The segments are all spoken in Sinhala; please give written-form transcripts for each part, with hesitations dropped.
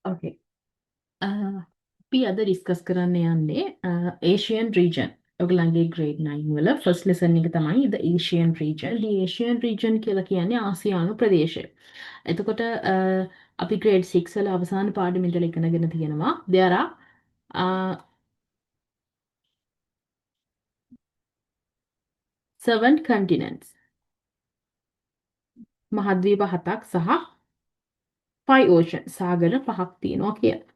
Okay. අපි අද ඩිස්කස් කරන්න යන්නේ ඒෂියන් රීජන්. ඔයගලන්ගේ grade 9 වල first lesson එක තමයි the Asian region. the Asian region කියලා කියන්නේ ආසියානු ප්‍රදේශය. එතකොට අපි grade 6 වල අවසාන පාඩම ඉඳලා ඉගෙනගෙන තියෙනවා. There are 7 continents. මහද්වීප 7ක් සහ 5 ocean සාගර 5ක් තියෙනවා කියලා.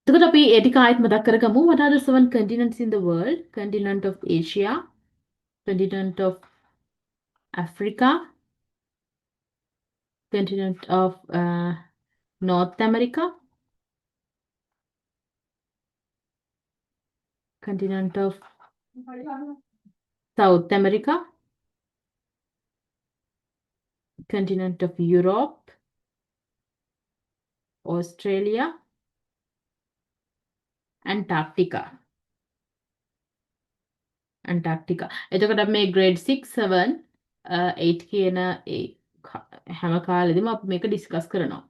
එතකොට අපි ඒ ටික ආයෙත් මතක් කරගමු. What are the 7 continents in the world? Continent of Asia, continent of Africa, continent of North America, continent of South America, continent of Europe, Australia, Antarctica. Antarctica. එතකොට අපි මේ grade 6, 7, 8 කියන ඒ හැම කාලෙදිම අපි මේක ඩිස්කස් කරනවා.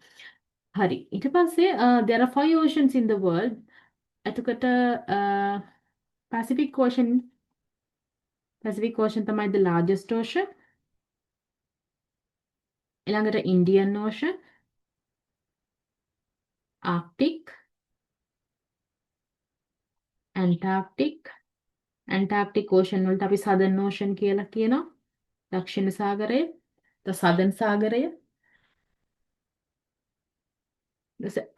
හරි. ඊට පස්සේ there are 5 oceans in the world. එතකොට Pacific Ocean තමයි the largest ocean. ඊළඟට Indian Ocean, Arctic, Antarctic Ocean වලට අපි Southern Ocean කියලා කියනවා. දක්ෂිණ සාගරය, the Southern සාගරය,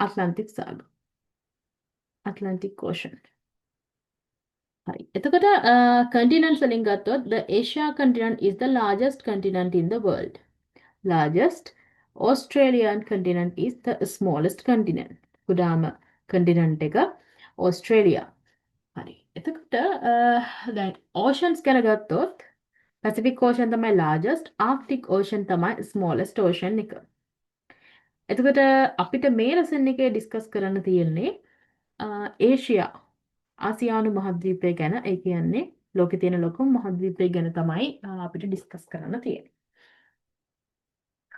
Atlantic සාගරය, Atlantic Ocean. හරි. එතකොට continents වලින් ගත්තොත් the Asia continent is the largest continent in the world. Largest. Australian continent is the smallest continent. කුඩාම continent එක Australia. හරි. එතකොට දැන් oceans ගැන ගත්තොත් Pacific Ocean තමයි largest, Arctic Ocean තමයි smallest ocean එක. එතකොට අපිට මේ lesson එකේ discuss කරන්න තියෙන්නේ ඒෂියා ආසියානු මහද්වීපය ගැන. ඒ කියන්නේ ලෝකේ තියෙන ලොකුම මහද්වීපය ගැන තමයි අපිට discuss කරන්න තියෙන්නේ.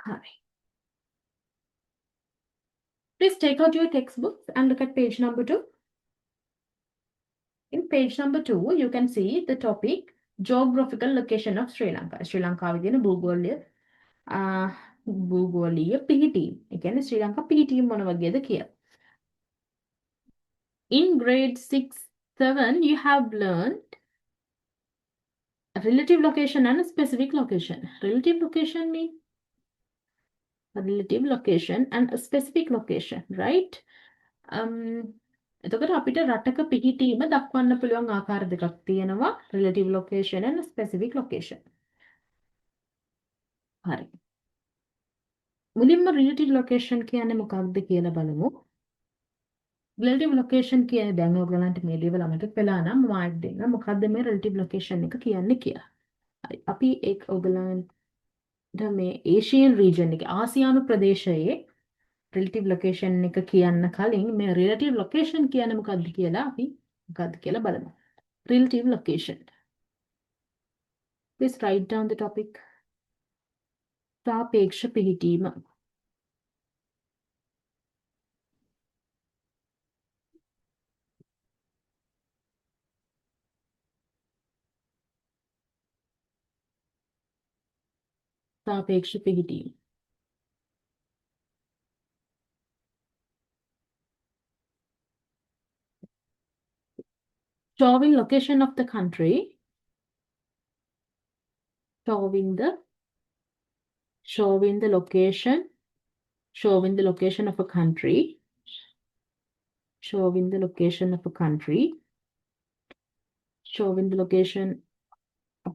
හරි. Please take out your textbooks and look at page number 2. In page number 2, you can see the topic geographical location of Sri Lanka. Sri Lanka විදින භූගෝලීය පිහිටීම්. ඒ කියන්නේ ශ්‍රී ලංකා පිහිටීම් මොන වගේද කියලා. In grade 6, 7, you have learned a relative location and a specific location. Relative location means a relative location and a specific location, right? එතකොට අපිට රටක පිහිටීම දක්වන්න පුළුවන් ආකාර දෙකක් තියෙනවා. relative location and specific location. හරි. මුලින්ම relative location කියන්නේ මොකක්ද කියලා බලමු. relative location කියන්නේ දැන් ඔයගලන්ට මේ දේවල් අමතක වෙලා නම් මම ආයෙත් දෙන්න මොකක්ද මේ relative location එක කියන්නේ කියලා. හරි. අපි ඒක ඔයගලන්ට මේ Asian region එකේ ආසියානු ප්‍රදේශයේ relative location එක කියන්න කලින් මේ relative location කියන්නේ මොකක්ද කියලා අපි මොකක්ද කියලා බලමු. Relative location. Please write down the topic. සාපේක්ෂ පිහිටීම. සාපේක්ෂ පිහිටීම. Showing location of the country. Showing the location. Showing the location of a country. Showing the location of a country. Showing the location of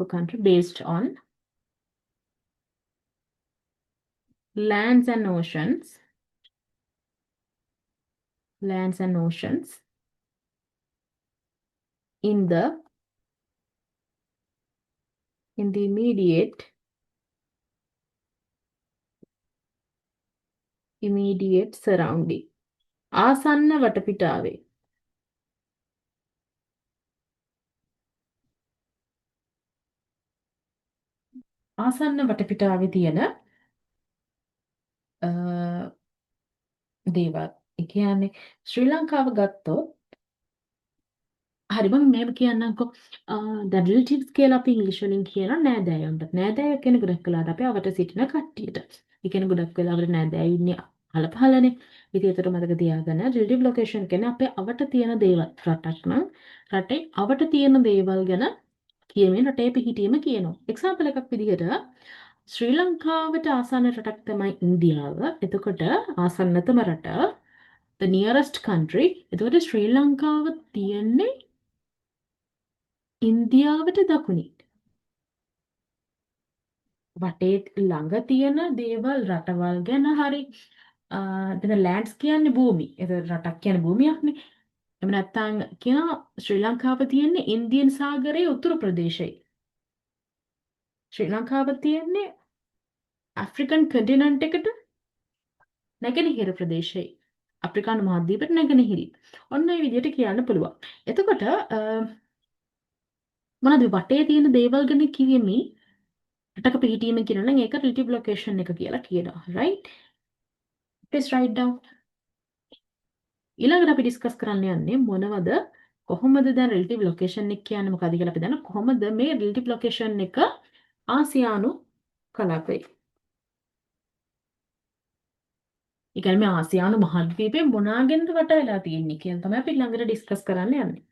a country based on lands and oceans. Lands and oceans in the immediate surrounding. ආසන්න වටපිටාවේ. ආසන්න වටපිටාවේ තියෙන දේවල්. ඒ කියන්නේ ශ්‍රී ලංකාව ගත්තොත් හරි මම මෙහෙම කියන්නම්කෝ දැන් relatives කියලා අපි ඉංග්‍රීසි වලින් කියන නෑදෑයන්ට. නෑදෑයෝ කියන්නේ ගොඩක් වෙලාවට අපි අවට සිටින කට්ටියට. ඒ කියන්නේ ගොඩක් වෙලාවට නෑදෑයෝ ඉන්නේ අහල පහලනේ. ඉතින් ඒතර මතක තියාගන්න relative location කියන්නේ අපේ අවට තියෙන දේවල්. රටක් නම් රටේ අවට තියෙන දේවල් ගැන කියමින් රටේ පිහිටීම කියනවා. එක්සාම්පල් එකක් විදිහට ශ්‍රී ලංකාවට ආසන්න රටක් තමයි ඉන්දියාව. එතකොට ආසන්නතම රට the nearest country. එතකොට ශ්‍රී ලංකාව තියෙන්නේ ඉන්දියාවට දකුණින්. වටේ ළඟ තියෙන දේවල් රටවල් ගැන හරි එතන ලෑන්ඩ්ස් කියන්නේ භූමි. එතන රටක් කියන්නේ භූමියක්නේ. එහෙම නැත්නම් කියන ශ්‍රී ලංකාව තියෙන්නේ ඉන්දියන් සාගරයේ උතුරු ප්‍රදේශයේ. ශ්‍රී ලංකාව තියෙන්නේ ඇෆ්‍රිකන් කොන්ටිනන්ට් එකට නැගෙනහිර ප්‍රදේශයේ. අප්‍රිකානු මහද්වීපයට නැගෙනහිරි. ඔන්න ඒ විදිහට කියන්න පුළුවන්. එතකොට මොනවද වටේ තියෙන දේවල් ගැන කියමි රටක පිහිටීම කියනවා නම් ඒක relative location එක කියලා කියනවා. right? Please write down. ඊළඟට අපි ඩිස්කස් කරන්න යන්නේ මොනවද කොහොමද දැන් relative location එක කියන්නේ මොකක්ද කියලා අපි දන්න කොහොමද මේ relative location එක ආසියානු කලාපේ. ඒ කියන්නේ මේ ආසියානු මහද්වීපේ මොනාගෙන්ද වට වෙලා තියෙන්නේ කියලා තමයි අපි ළඟට ඩිස්කස් කරන්න යන්නේ.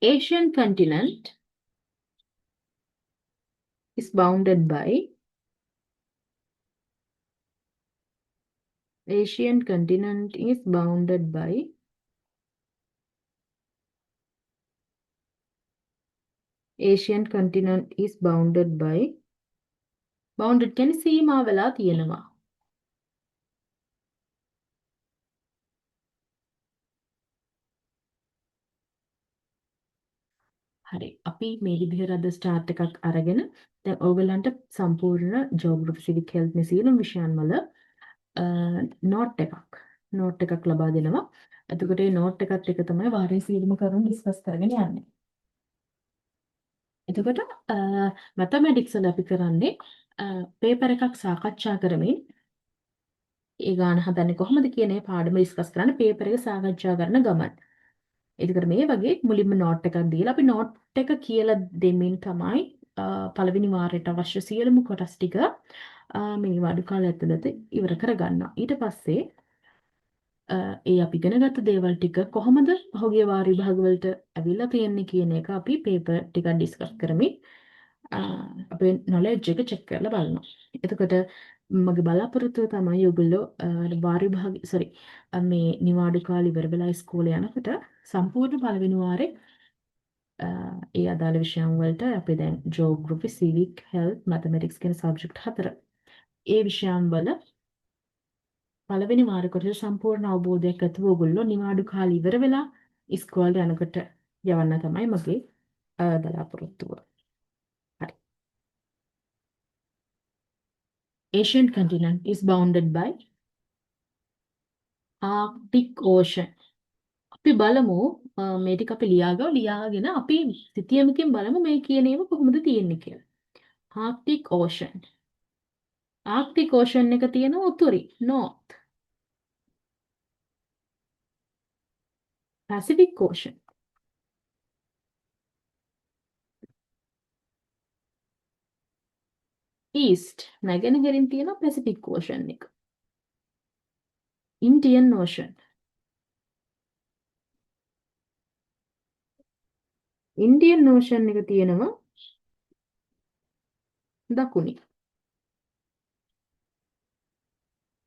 Asian continent is bounded by Asian continent is bounded by Asian continent is bounded by bounded කියන්නේ සීමා වෙලා තියෙනවා. හරි අපි මේ විදිහට අද ස්ටාර්ට් එකක් අරගෙන දැන් ඕගලන්ට සම්පූර්ණ ජියෝග්‍රැෆි සිවික් හෙල්ත් මේ සියලුම විෂයන් වල නෝට් එකක් ලබා දෙනවා. එතකොට මේ නෝට් එකත් එක තමයි වාරයේ සියලුම කරුණු ඩිස්කස් කරගෙන යන්නේ. එතකොට මැතමැටික්ස් වල අපි කරන්නේ පේපර් එකක් සාකච්ඡා කරමින් ඒ ගාන හදන්නේ කොහොමද කියන ඒ පාඩම ඩිස්කස් කරන්න පේපර් එක සාකච්ඡා කරන ගමන්. එතකොට මේ වගේ මුලින්ම නෝට් එකක් දීලා අපි නෝට් එක කියලා දෙමින් තමයි පළවෙනි වාරයට අවශ්‍ය සියලුම කොටස් ටික මේ වඩු කාලය ඇතුළත ඉවර කරගන්නවා. ඊට පස්සේ ඒ අපි ඉගෙනගත්ත දේවල් ටික කොහොමද පහුගිය වාර විභාගවලට ඇවිල්ලා තියෙන්නේ කියන එක අපි පේපර් ටිකක් ඩිස්කස් කරමින් අපේ නොලෙජ් එක චෙක් කරලා බලනවා. එතකොට මගේ බලාපොරොත්තුව තමයි ඔයගොල්ලෝ වාර විභාග මේ නිවාඩු කාලේ ඉවර වෙලා ඉස්කෝලේ යනකොට සම්පූර්ණ පළවෙනි වාරේ ඒ අදාළ විෂයන් වලට අපි දැන් ජියෝග්‍රැෆි, සිවික්, හෙල්ත්, මැතමැටික්ස් කියන සබ්ජෙක්ට් 4 ඒ විෂයන් වල පළවෙනි වාර කොටස සම්පූර්ණ අවබෝධයක් ඇතුව ඔයගොල්ලෝ නිවාඩු කාලේ ඉවර වෙලා ඉස්කෝලේ යනකොට යවන්න තමයි මගේ බලාපොරොත්තුව. හරි. Asian continent is bounded by Arctic Ocean. අපි බලමු මේ ටික අපි ලියාගෙන අපි සිතියමකින් බලමු මේ කියන ඒවා කොහොමද තියෙන්නේ කියලා. Arctic Ocean. Arctic Ocean එක තියෙන උතුරේ north. Pacific Ocean. East. නැගෙනහිරින් තියෙන Pacific Ocean එක. Indian Ocean. Indian Ocean එක තියෙනවා දකුණේ.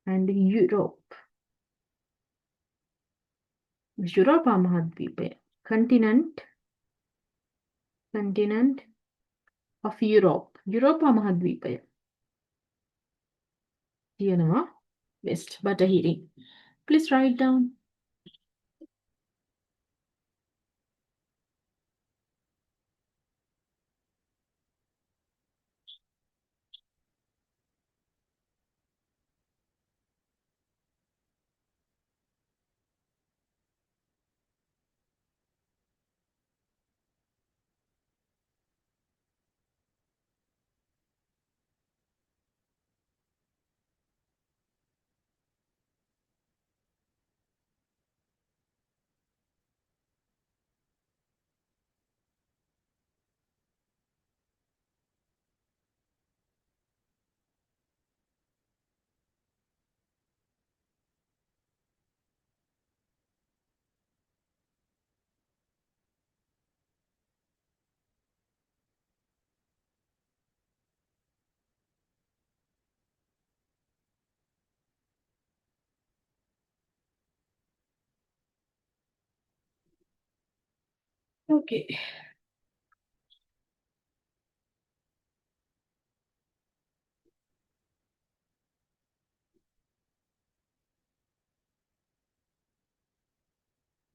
And Europe. Europe මහද්වීපය. Continent of Europe. යුරෝපා මහද්වීපය තියෙනවා west බටහිරින්. Please write down. Okay.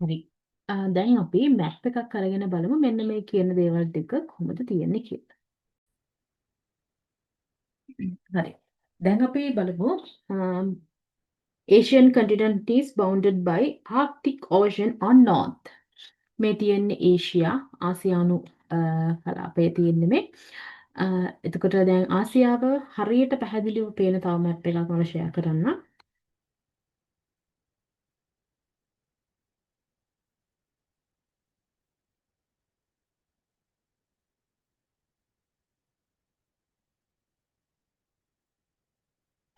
හරි. දැන් අපි මැප් එකක් අරගෙන බලමු මෙන්න මේ කියන දේවල් ටික කොහොමද තියෙන්නේ කියලා. හරි. දැන් අපි බලමු Asian continent is bounded by Arctic Ocean on north. මේ තියෙන්නේ ඒෂියා ආසියානු කලාපයේ තියෙන්නේ මේ. එතකොට දැන් ආසියාව හරියට පැහැදිලිව පේන තව මැප් එකක් මම ෂෙයා කරන්න.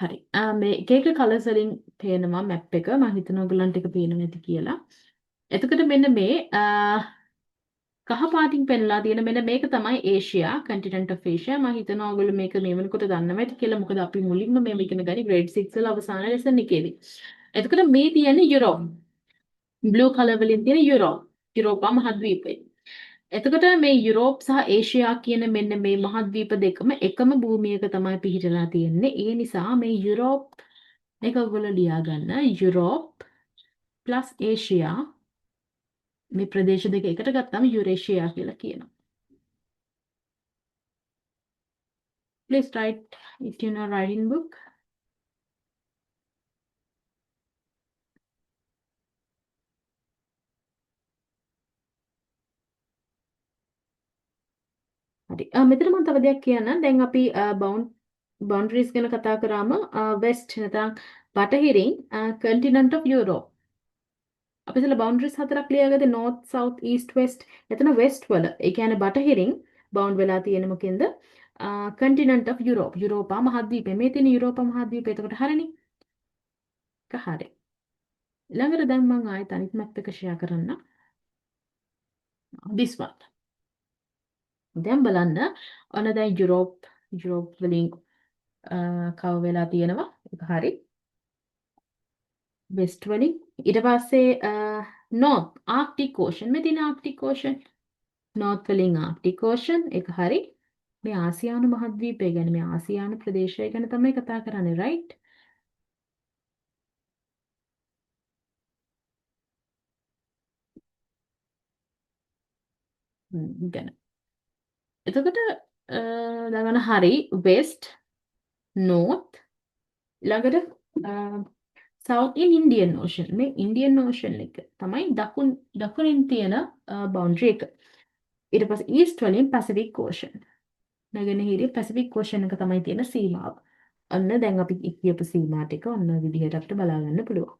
හරි. මේ එක එක කලර්ස් වලින් පේනවා මැප් එක. මම හිතනවා ඔයගලන්ට එක පේනවා ඇති කියලා. එතකොට මෙන්න මේ කහ පාටින් පෙන්ලා තියෙන මෙන්න මේක තමයි ඒෂියා, continent of Asia. මම හිතනවා ඔයගොල්ලෝ මේක මේ වෙනකොට දන්නවා ඇති කියලා. මොකද අපි මුලින්ම මේව ඉගෙන ගන්නේ grade 6 වල අවසාන lesson එකේදී. එතකොට මේ තියෙන්නේ යුරෝප්. බ්ලූ කලර් වලින් තියෙන යුරෝප්. යුරෝපා මහද්වීපය. එතකොට මේ යුරෝප් සහ ඒෂියා කියන මෙන්න මේ මහද්වීප දෙකම එකම භූමියක තමයි පිහිටලා තියෙන්නේ. ඒ නිසා මේ යුරෝප් එක ඔයගොල්ලෝ ලියා ගන්න. යුරෝප් ප්ලස් ඒෂියා මේ ප්‍රදේශ දෙක එකට ගත්තාම යුරේෂියා කියලා කියනවා. Please write it in a writing book. හරි. මෙතන මම තව දෙයක් කියන්නම්. දැන් අපි boundaries ගැන කතා කරාම west නැත්නම් බටහිරින් continent of Europe. අපි ඉතල boundaries හතරක් ලියාගත්තේ north, south, east, west. එතන west වල ඒ කියන්නේ බටහිරින් bound වෙලා තියෙන මොකෙන්ද? continent of Europe. යුරෝපා මහද්වීපය. මේ තියෙන යුරෝපා මහද්වීපය. එතකොට හරිනේ. හරි. ඊළඟට දැන් මම ආයෙත් අනිත් මැප් එක ෂෙයා කරන්න. this one. දැන් බලන්න ඔන්න දැන් යුරෝප් වලින් කව වෙලා තියෙනවා. ඒක හරි. වෙස්ට් වලින් ඊට පස්සේ north Arctic Ocean මේ තියෙන Arctic Ocean north වලින් Arctic Ocean ඒක හරි. මේ ආසියානු මහද්වීපය ගැන මේ ආසියානු ප්‍රදේශය ගැන තමයි කතා කරන්නේ right? ගැන. එතකොට ළඟන හරි west north ළඟට South in Indian Ocean මේ Indian Ocean එක තමයි දකුණින් තියෙන boundary එක. ඊට පස්සේ east වලින් Pacific Ocean. නැගෙනහිර Pacific Ocean එක තමයි තියෙන සීමාව. අන්න දැන් අපි කියපු සීමා ටික ඔන්න විදිහට අපිට බලා ගන්න පුළුවන්.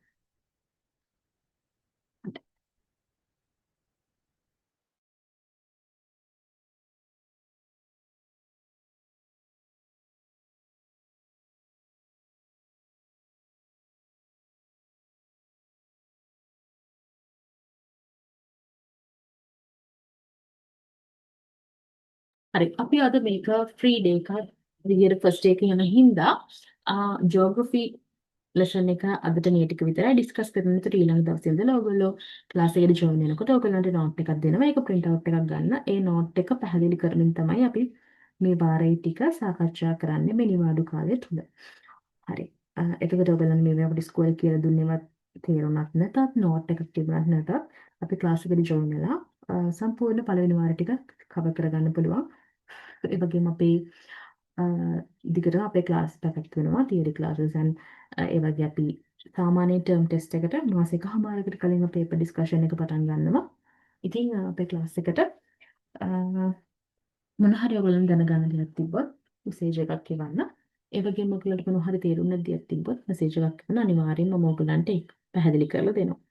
හරි අපි අද මේක ෆ්‍රී ඩේ එකක් විදියට ෆස්ට් එක යන හින්දා ජියෝග්‍රෆි ලෙසන් එක අදට මේ ටික විතරයි ඩිස්කස් කරන්න. ඒතර ඊළඟ දවසේ ඉඳලා ඔයගොල්ලෝ ක්ලාස් එකට ජොයින් වෙනකොට ඔයගොල්ලන්ට නෝට් එකක් දෙනවා. ඒක print out එකක් ගන්න. ඒ නෝට් එක පැහැදිලි කරමින් තමයි අපි මේ වාරයේ ටික සාකච්ඡා කරන්නේ මේ නිවාඩු කාලය තුල. හරි. එතකොට ඔයගොල්ලන් මේ අපිට ඉස්කෝලේ කියලා දුන්නේවත් තේරුණත් නැතත් නෝට් එකක් තිබුණත් නැතත් අපි ක්ලාස් එකට ජොයින් වෙලා සම්පූර්ණ පළවෙනි වාරය ටික කවර් කරගන්න පුළුවන්. ඒ වගේම අපේ දිගටම අපේ ක්ලාස් පැකට් වෙනවා තියරි ක්ලාසස් and ඒ වගේ අපි සාමාන්‍ය ටර්ම් ටෙස්ට් එකට මාසෙකමාරකට කලින් අපේ පේපර් ඩිස්කෂන් එක පටන් ගන්නවා. ඉතින් අපේ ක්ලාස් එකට මොන හරි ඔයගොල්ලන් දැනගන්න දෙයක් තිබ්බොත් මෙසේජ් එකක් එවන්න. ඒ වගේම ඔයගොල්ලන්ට මොන හරි තේරුම් නැති දෙයක් තිබ්බොත් මෙසේජ් එකක් එවන්න අනිවාර්යෙන්ම මම ඔයගොල්ලන්ට ඒක පැහැදිලි කරලා දෙනවා.